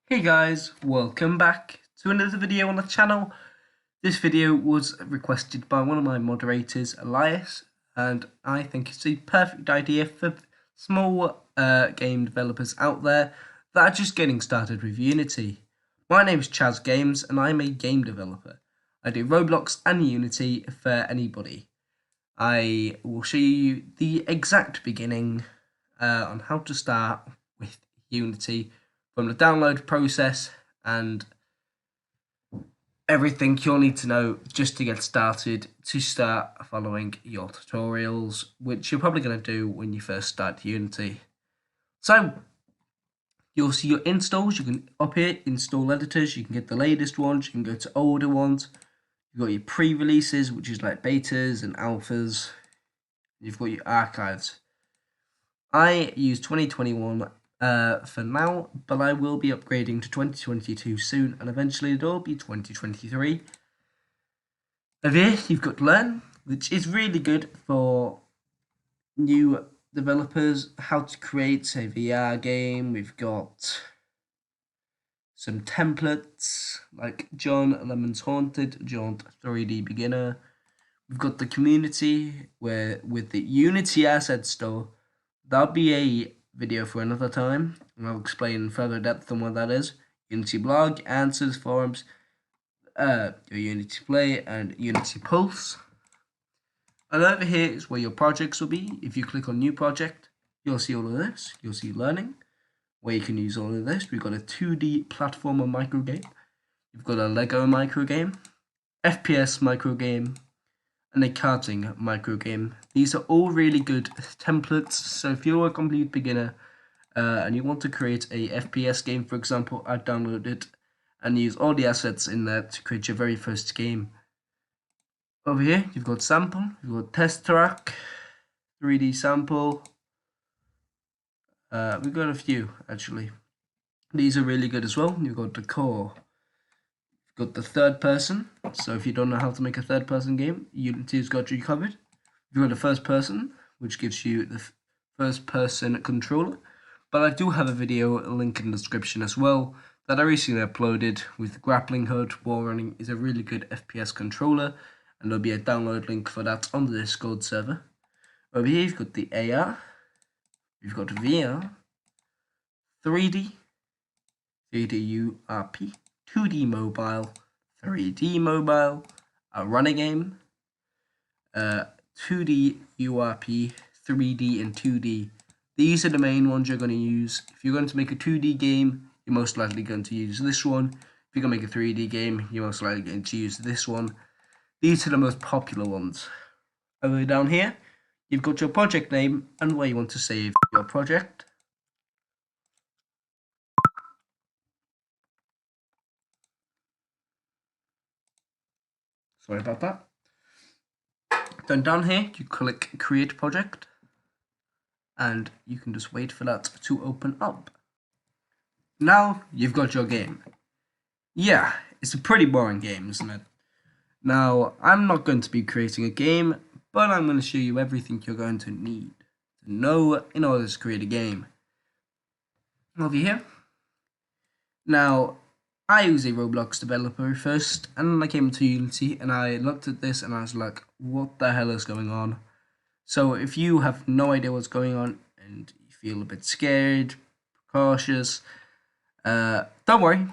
Hey guys, welcome back to another video on the channel. This video was requested by one of my moderators, Elias, and I think it's a perfect idea for small game developers out there that are just getting started with Unity. My name is Chaz Games and I'm a game developer. I do Roblox and Unity for anybody. I will show you the exact beginning on how to start with Unity from the download process and everything you'll need to know just to get started to start following your tutorials, which you're probably going to do when you first start Unity. So you'll see your installs. You can up here install editors. You can get the latest ones. You can go to older ones. You've got your pre-releases, which is like betas and alphas. You've got your archives. I use 2021 for now, but I will be upgrading to 2022 soon, and eventually it'll be 2023. Over here, you've got Learn, which is really good for new developers, how to create a VR game. We've got some templates like John Lemon's Haunted, Jaunt 3D Beginner. We've got the community where with the Unity Asset Store. That'll be a video for another time, and I'll explain in further depth on what that is. Unity blog, answers, forums, your Unity Play, and Unity Pulse. And over here is where your projects will be. If you click on New Project, you'll see all of this. You'll see Learning, where you can use all of this. We've got a 2D platformer microgame. You've got a Lego microgame, FPS microgame, and a karting microgame. These are all really good templates, so if you're a complete beginner and you want to create a FPS game, for example, I'd download it and use all the assets in there to create your very first game. Over here, you've got sample, you've got test track, 3D sample. We've got a few, actually. These are really good as well. You've got the core. Got the third person, so if you don't know how to make a third person game, Unity's got you covered. You've got the first person, which gives you the first person controller, but I do have a video link in the description as well that I recently uploaded with Grappling Hood. Wall Running is a really good FPS controller, and there'll be a download link for that on the Discord server. Over here you've got the AR, you've got VR, 3D, 3D URP, 2D mobile, 3D mobile, a runner game, 2D URP, 3D and 2D. These are the main ones you're going to use. If you're going to make a 2D game, you're most likely going to use this one. If you're going to make a 3D game, you're most likely going to use this one. These are the most popular ones. Over down here, you've got your project name and where you want to save your project. Sorry about that. Then down here, you click Create Project, and you can just wait for that to open up. Now you've got your game. Yeah, it's a pretty boring game, isn't it? Now, I'm not going to be creating a game, but I'm going to show you everything you're going to need to know in order to create a game. Over here. Now, I was a Roblox developer first, and then I came to Unity, and I looked at this, and I was like, what the hell is going on? So if you have no idea what's going on, and you feel a bit scared, cautious, don't worry.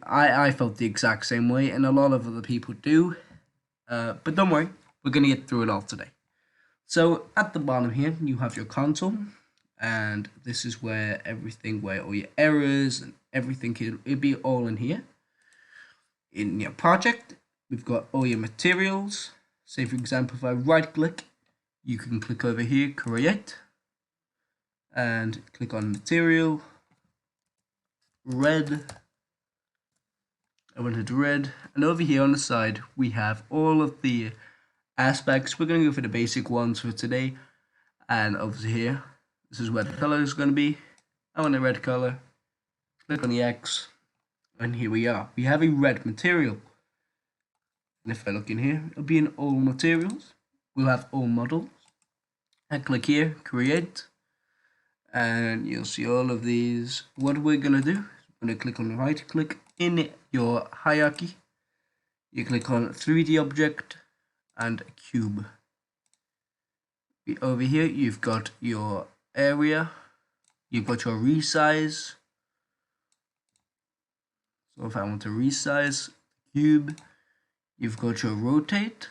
I felt the exact same way, and a lot of other people do. But don't worry, we're going to get through it all today. So at the bottom here, you have your console, and this is where all your errors and everything, it'll be all in here. In your project, we've got all your materials. Say for example, if I right click, you can click over here, create, and click on material, red. I wanted red, and over here on the side we have all of the aspects. We're going to go for the basic ones for today, and over here this is where the color is going to be. I want a red color. Click on the X, and here we are. We have a red material, and if I look in here, it'll be in all materials. We'll have all models. I click here, create, and you'll see all of these. What we're going to do, I'm going to click on right click in your hierarchy. You click on 3D object and cube. Over here you've got your area, you've got your resize. So if I want to resize cube, you've got your rotate,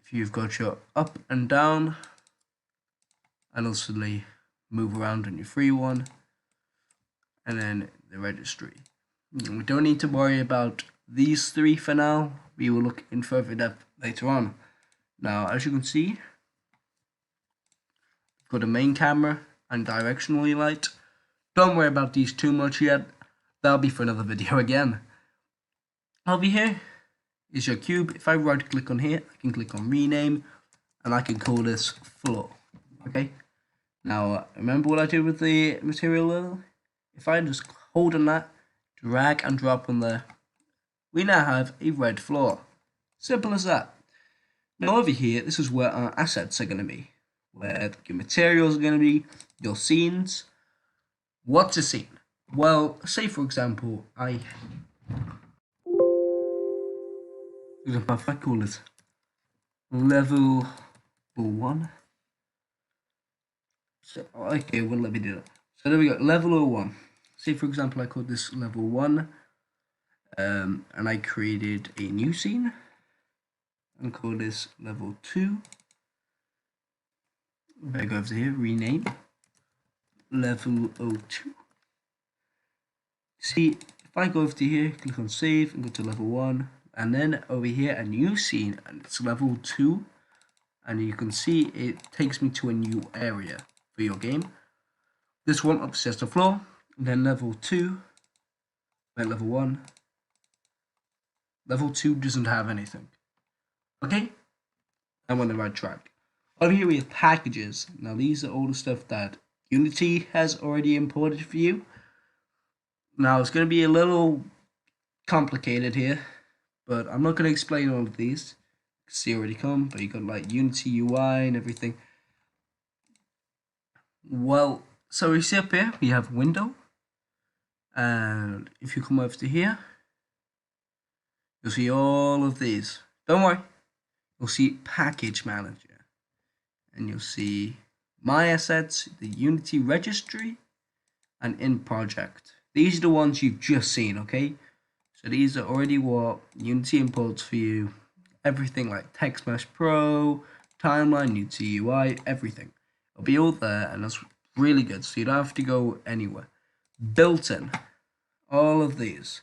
if you've got your up and down, and also the move around on your free one, and then the registry. We don't need to worry about these three for now. We will look in further depth later on. Now, as you can see, we've got a main camera and directionally light. Don't worry about these too much yet. That'll be for another video again. Over here is your cube. If I right click on here, I can click on rename and I can call this floor. Okay. Now, remember what I did with the material? If I just hold on that, drag and drop on there, we now have a red floor. Simple as that. Now over here, this is where our assets are going to be, where your materials are going to be, your scenes. What's a scene? Well, say for example, if I call it level 1. So, okay, well, let me do that. So there we go, level 1. Say for example, I called this level 1, and I created a new scene and call this level 2. If I go over here, rename level 02. See, if I go over to here, click on save and go to level 1, and then over here a new scene, and it's level 2, and you can see it takes me to a new area for your game. This one upstairs the floor, and then level 2, then level 1. Level 2 doesn't have anything. Okay, I'm on the right track. Over here we have packages. Now these are all the stuff that Unity has already imported for you. Now it's going to be a little complicated here, but I'm not going to explain all of these. See already come, but you got like Unity UI and everything. Well, so we see up here we have window, and if you come over to here, you'll see all of these. Don't worry, you'll see package manager, and you'll see my assets, the Unity registry, and in project. These are the ones you've just seen, okay? So these are already what Unity imports for you. Everything like Text Mesh Pro, Timeline, Unity UI, everything. It'll be all there, and that's really good, so you don't have to go anywhere. Built in, all of these.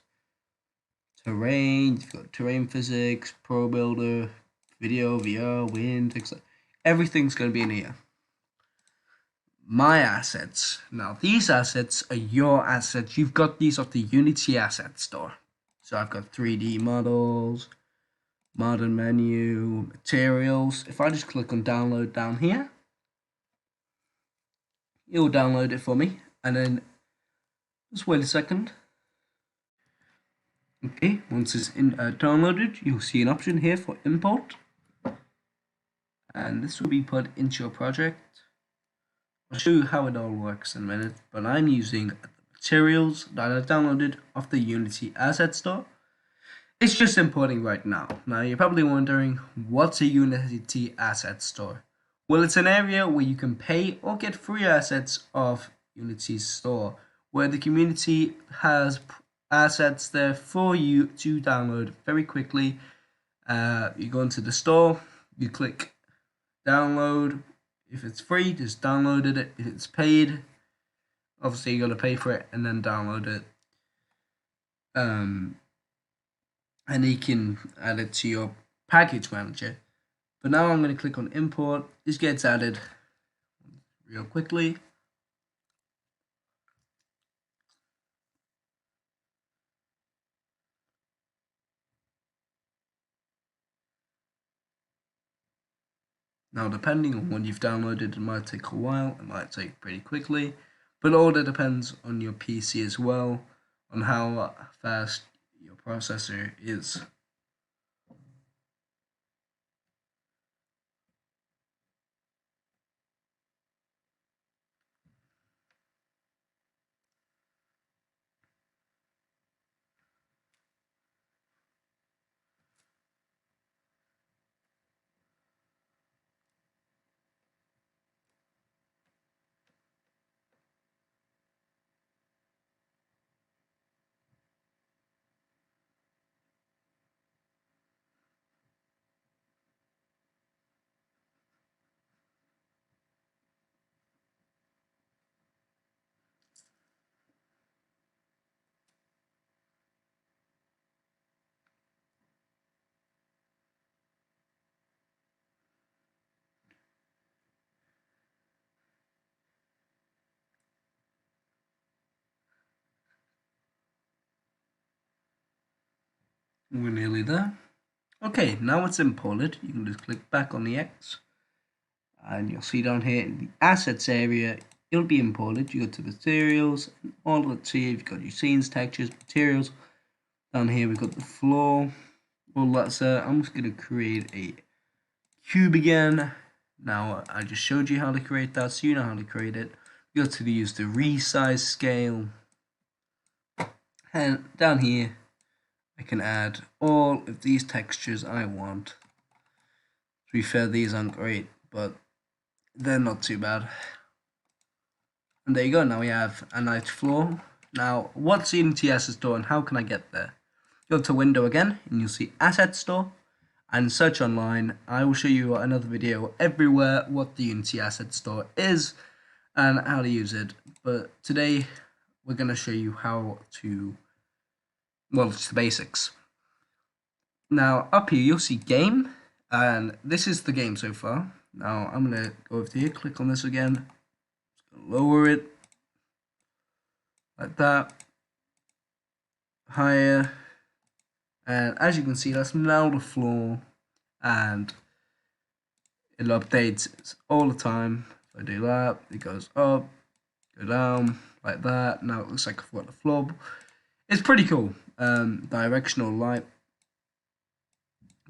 Terrain, you've got terrain physics, Pro Builder, video, VR, wind, etc. Everything's going to be in here. My assets. Now, these assets are your assets. You've got these off the Unity Asset Store. So I've got 3D models, modern menu, materials. If I just click on download down here, it'll download it for me. And then just wait a second. Okay, once it's downloaded, you'll see an option here for import. And this will be put into your project. I'll show you how it all works in a minute, but I'm using the materials that I downloaded off the Unity Asset Store. It's just importing right now. Now you're probably wondering, what's a Unity Asset Store? Well, it's an area where you can pay or get free assets off Unity's store, where the community has assets there for you to download very quickly. You go into the store, you click download. If it's free, just download it. If it's paid, obviously you got to pay for it and then download it. And you can add it to your package manager. But now I'm going to click on import. This gets added real quickly. Now, depending on what you've downloaded, it might take a while, it might take pretty quickly, but all that depends on your PC as well, on how fast your processor is. We're nearly there. Okay, now it's imported. You can just click back on the X, and you'll see down here in the assets area, it'll be imported. You go to materials, and all of it here, you've got your scenes, textures, materials. Down here, we've got the floor. All that's there. I'm just going to create a cube again. Now, I just showed you how to create that, so you know how to create it. You go to use the resize scale. And down here, I can add all of these textures I want. To be fair, these aren't great, but they're not too bad. And there you go, now we have a nice floor. Now, what's the Unity Asset Store and how can I get there? Go to Window again, and you'll see Asset Store, and search online. I will show you another video everywhere what the Unity Asset Store is and how to use it. But today, we're going to show you how to, well, it's the basics. Now, up here, you'll see Game, and this is the game so far. Now, I'm going to go over to here, click on this again, lower it, like that, higher, and as you can see, that's now the floor, and it updates all the time. If I do that, it goes up, go down, like that. Now it looks like I've got the floor. It's pretty cool. Directional light.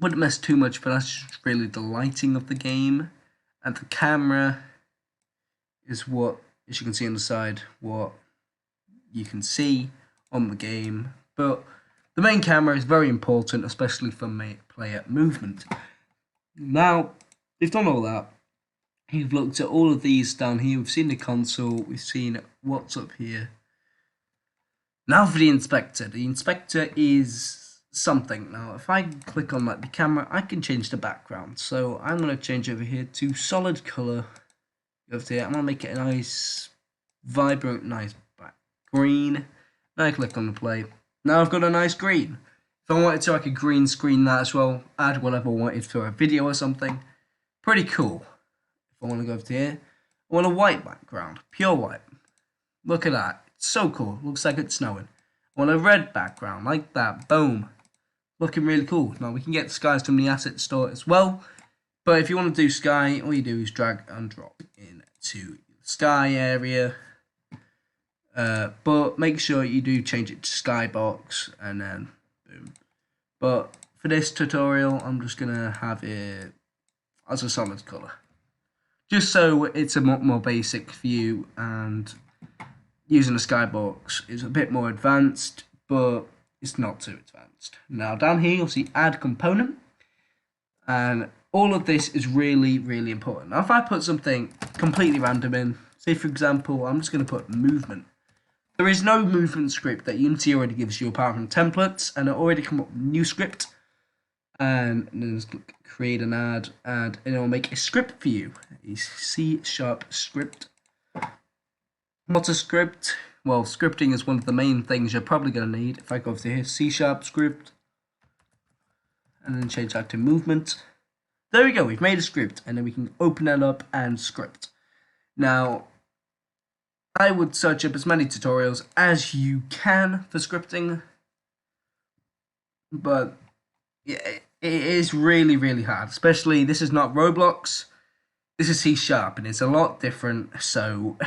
Wouldn't mess too much, but that's just really the lighting of the game. And the camera is what, as you can see on the side, what you can see on the game. But the main camera is very important, especially for player movement. Now, we've done all that. We've looked at all of these down here. We've seen the console. We've seen what's up here. Now for the inspector. The inspector is something. Now, if I click on like the camera, I can change the background. So I'm going to change over here to solid color. Over here, I'm going to make it a nice, vibrant, nice black green. Now I click on the play. Now I've got a nice green. If I wanted to, I could green screen that as well. Add whatever I wanted for a video or something. Pretty cool. If I want to go over to here, I want a white background. Pure white. Look at that. It's so cool. Looks like it's snowing. I want a red background. Like that. Boom. Looking really cool. Now we can get the skies from the asset store as well. But if you want to do sky, all you do is drag and drop into the sky area. But make sure you do change it to skybox and then boom. But for this tutorial, I'm just gonna have it as a solid color, just so it's a more basic view, and using a skybox is a bit more advanced, but it's not too advanced. Now down here you'll see add component, and all of this is really, really important. Now if I put something completely random in, say for example, I'm just gonna put movement. There is no movement script that Unity already gives you apart from templates, and it already come up with a new script. And then just click create an add, and it will make a script for you, a C# script. What's a script? Well, scripting is one of the main things you're probably going to need. If I go over to here, C# script, and then change that to movement. There we go, we've made a script, and then we can open that up and script. Now, I would search up as many tutorials as you can for scripting, but yeah, it is really, really hard. Especially, this is not Roblox, this is C#, and it's a lot different, so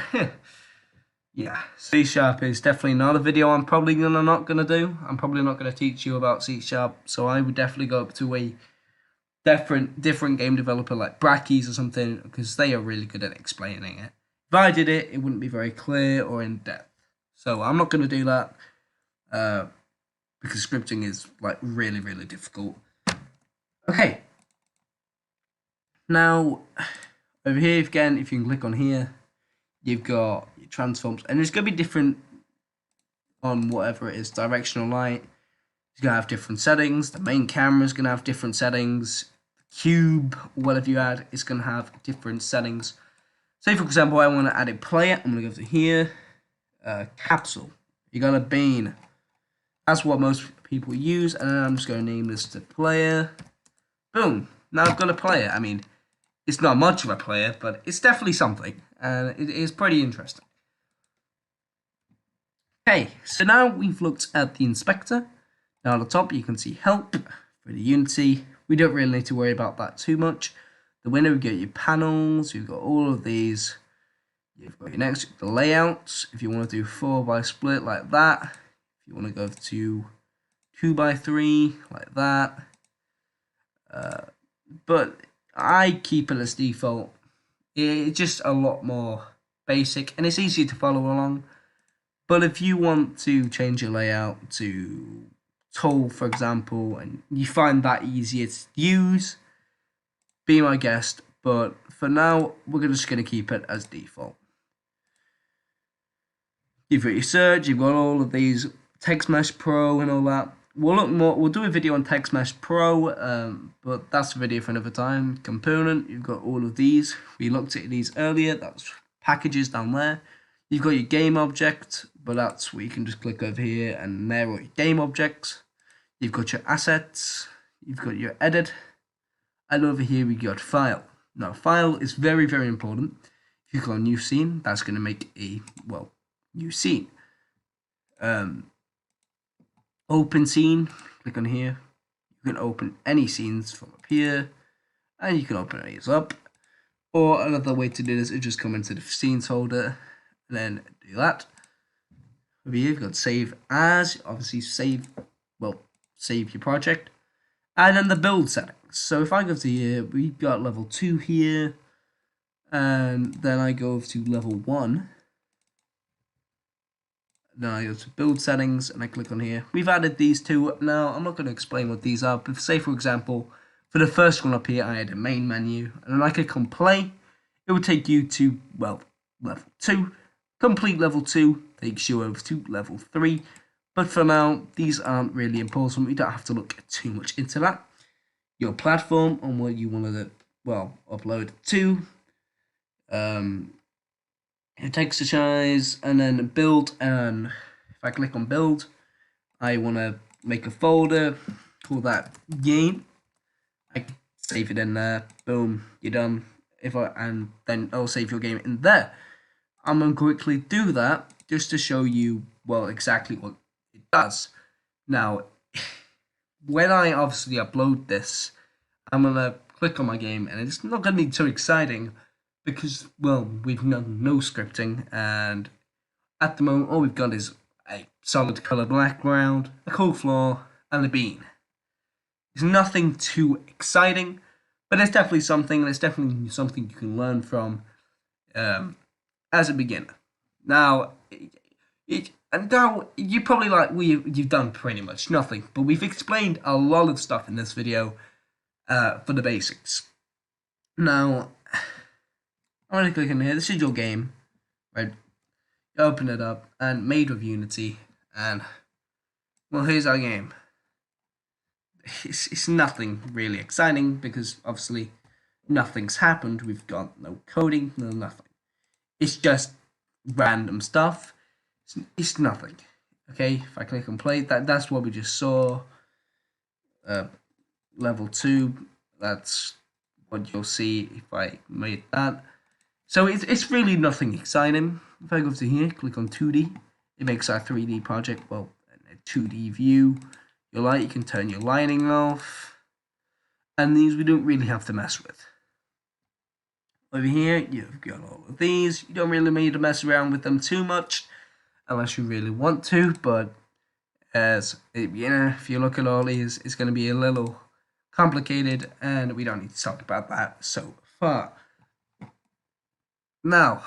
yeah, C# is definitely not a video I'm probably not gonna do. I'm probably not gonna teach you about C#, so I would definitely go up to a different game developer like Brackeys or something, because they are really good at explaining it. If I did it, it wouldn't be very clear or in depth. So I'm not going to do that because scripting is like really, really difficult. Okay. Now, over here again, if you can click on here, you've got your transforms, and it's going to be different on whatever it is. Directional light is going to have different settings. The main camera is going to have different settings. The cube, whatever you add, is going to have different settings. Say, for example, I want to add a player. I'm going to go to here, capsule. You got a bean. That's what most people use, and then I'm just going to name this to player. Boom. Now I've got a player. I mean, it's not much of a player, but it's definitely something, and it is pretty interesting. Okay, so now we've looked at the inspector. Now at the top you can see help for the Unity. We don't really need to worry about that too much. The window, we've got your panels, you've got all of these. You've got your next, the layouts, if you want to do 4x split like that. If you want to go to 2x3 like that. But I keep it as default. It's just a lot more basic and it's easier to follow along. But if you want to change your layout to tall, for example, and you find that easier to use, be my guest. But for now, we're just going to keep it as default. You've got your search, you've got all of these Text Mesh Pro and all that. We'll do a video on Text Mesh Pro, but that's a video for another time. Component, you've got all of these. We looked at these earlier. That's packages down there. You've got your game object, but that's where you can just click over here and there are your game objects. You've got your assets. You've got your edit, and over here we got file. Now, file is very, very important. If you click on new scene, that's going to make a new scene. Open scene, click on here. You can open any scenes from up here, and you can open these up. Or another way to do this is just come into the scenes folder and then do that. Over here, you've got save as, obviously save your project. And then the build settings. So if I go to here, we've got level 2 here, and then I go to level 1. Then I go to build settings and I click on here. We've added these two. Now, I'm not going to explain what these are, but say for example, for the first one up here, I had a main menu, and then I click on play. It would take you to, level 2. Complete level 2 takes you over to level 3. But for now, these aren't really important. We don't have to look too much into that. Your platform on what you want to, upload to. Texture, and then build, and if I click on build, I want to make a folder, call that game. I save it in there, boom, you're done. And then I'll save your game in there. I'm going to quickly do that just to show you, exactly what it does. Now, when I obviously upload this, I'm going to click on my game, and it's not going to be too exciting, because, we've done no scripting, and at the moment, all we've got is a solid color background, a cool floor, and a bean. It's nothing too exciting, but it's definitely something, and it's definitely something you can learn from as a beginner. Now, you're probably like, you've done pretty much nothing, but we've explained a lot of stuff in this video for the basics. Now, I'm going to click in here. This is your game, right? You open it up, and made with Unity, and here's our game. It's nothing really exciting because obviously nothing's happened. We've got no coding, no nothing. It's just random stuff. It's nothing. Okay, if I click on play, that's what we just saw. Level 2. That's what you'll see if I made that. So it's really nothing exciting. If I go to here, click on 2D, it makes our 3D project, a 2D view. Your light, you can turn your lighting off. And these we don't really have to mess with. Over here, you've got all of these. You don't really need to mess around with them too much, unless you really want to, but if you look at all these, it's going to be a little complicated, and we don't need to talk about that so far. Now,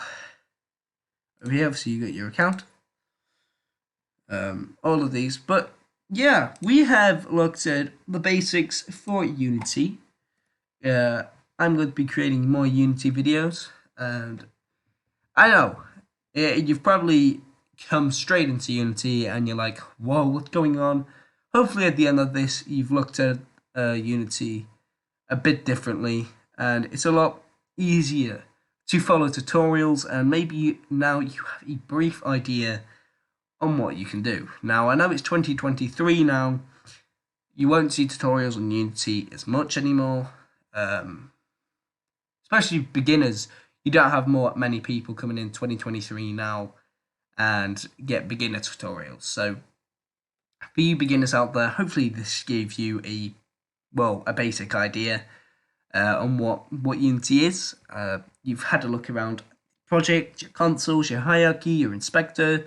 over here, obviously you got your account, all of these, but yeah, we have looked at the basics for Unity. I'm going to be creating more Unity videos, and I know you've probably come straight into Unity and you're like, whoa, what's going on? Hopefully at the end of this, you've looked at Unity a bit differently, and it's a lot easier to follow tutorials, and maybe now you have a brief idea on what you can do. Now, I know it's 2023 now. You won't see tutorials on Unity as much anymore. Especially beginners. You don't have many people coming in 2023 now and get beginner tutorials. So For you beginners out there, hopefully this gave you a basic idea on what Unity is. You've had a look around project, your consoles, your hierarchy, your inspector,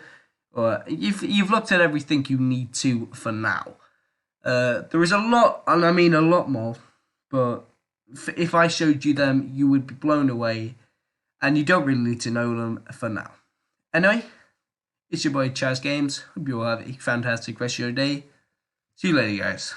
or you've looked at everything you need to for now. There is a lot, and I mean a lot more, but if I showed you them, you would be blown away, and you don't really need to know them for now. Anyway, it's your boy Chaz Games. Hope you all have a fantastic rest of your day. See you later, guys.